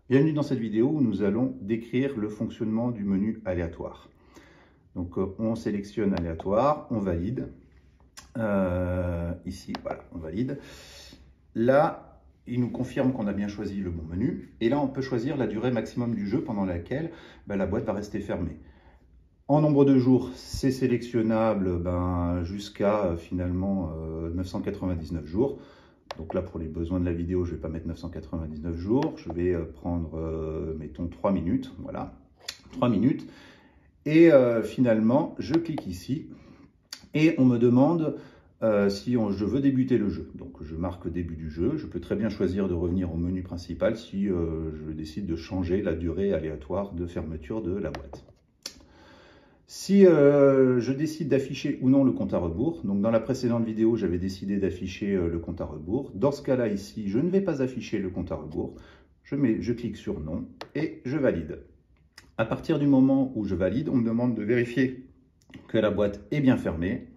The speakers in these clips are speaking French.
Bienvenue dans cette vidéo où nous allons décrire le fonctionnement du menu aléatoire. Donc on sélectionne aléatoire, on valide. Ici, voilà, on valide. Là, il nous confirme qu'on a bien choisi le bon menu. Et là, on peut choisir la durée maximum du jeu pendant laquelle la boîte va rester fermée. En nombre de jours, c'est sélectionnable jusqu'à finalement 999 jours. Donc là, pour les besoins de la vidéo, je ne vais pas mettre 999 jours. Je vais prendre, mettons, 3 minutes. Voilà, 3 minutes. Et finalement, je clique ici et on me demande si je veux débuter le jeu. Donc je marque début du jeu. Je peux très bien choisir de revenir au menu principal si je décide de changer la durée aléatoire de fermeture de la boîte. Si je décide d'afficher ou non le compte à rebours, donc dans la précédente vidéo, j'avais décidé d'afficher le compte à rebours. Dans ce cas-là, ici, je ne vais pas afficher le compte à rebours. Je clique sur non et je valide. À partir du moment où je valide, on me demande de vérifier que la boîte est bien fermée.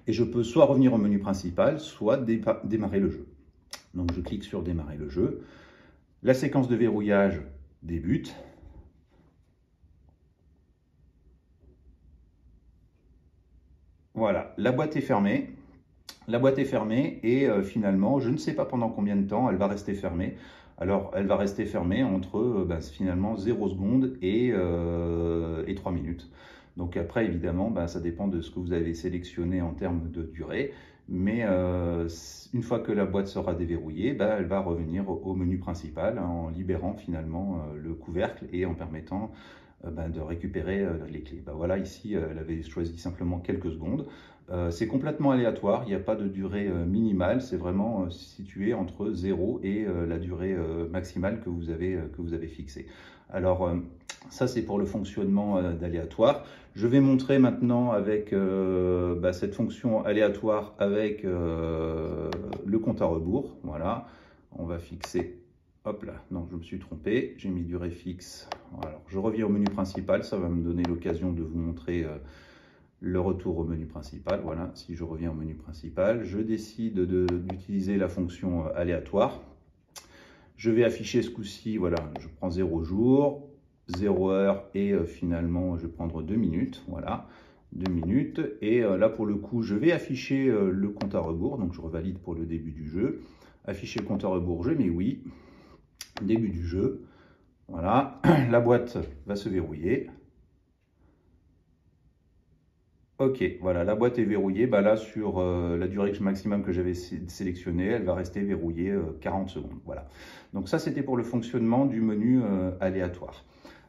Et je peux soit revenir au menu principal, soit démarrer le jeu. Donc je clique sur démarrer le jeu. La séquence de verrouillage débute. Voilà, la boîte est fermée. La boîte est fermée et finalement, je ne sais pas pendant combien de temps elle va rester fermée. Alors, elle va rester fermée entre finalement 0 secondes et 3 minutes. Donc après, évidemment, ça dépend de ce que vous avez sélectionné en termes de durée. Mais une fois que la boîte sera déverrouillée, elle va revenir au menu principal en libérant finalement le couvercle et en permettant de récupérer les clés. Voilà, ici, elle avait choisi simplement quelques secondes. C'est complètement aléatoire, il n'y a pas de durée minimale, c'est vraiment situé entre 0 et la durée maximale que vous avez fixée. Alors, ça c'est pour le fonctionnement d'aléatoire. Je vais montrer maintenant avec cette fonction aléatoire avec le compte à rebours. Voilà, on va fixer. Hop là, non, je me suis trompé, j'ai mis durée fixe. Alors, je reviens au menu principal, ça va me donner l'occasion de vous montrer le retour au menu principal. Voilà, si je reviens au menu principal, je décide d'utiliser la fonction aléatoire. Je vais afficher ce coup-ci, voilà, je prends 0 jour, 0 heure et finalement je vais prendre 2 minutes. Voilà, 2 minutes. Et là pour le coup, je vais afficher le compte à rebours, donc je revalide pour le début du jeu. Afficher le compte à rebours, je mets oui. Début du jeu. Voilà, la boîte va se verrouiller. Ok, voilà, la boîte est verrouillée. Là, sur la durée maximum que j'avais sélectionnée, elle va rester verrouillée 40 secondes. Voilà. Donc ça, c'était pour le fonctionnement du menu aléatoire.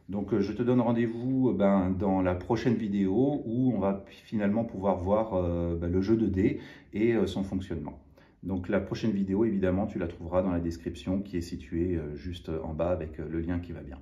Donc je te donne rendez-vous dans la prochaine vidéo où on va finalement pouvoir voir le jeu de dés et son fonctionnement. Donc la prochaine vidéo, évidemment, tu la trouveras dans la description qui est située juste en bas avec le lien qui va bien.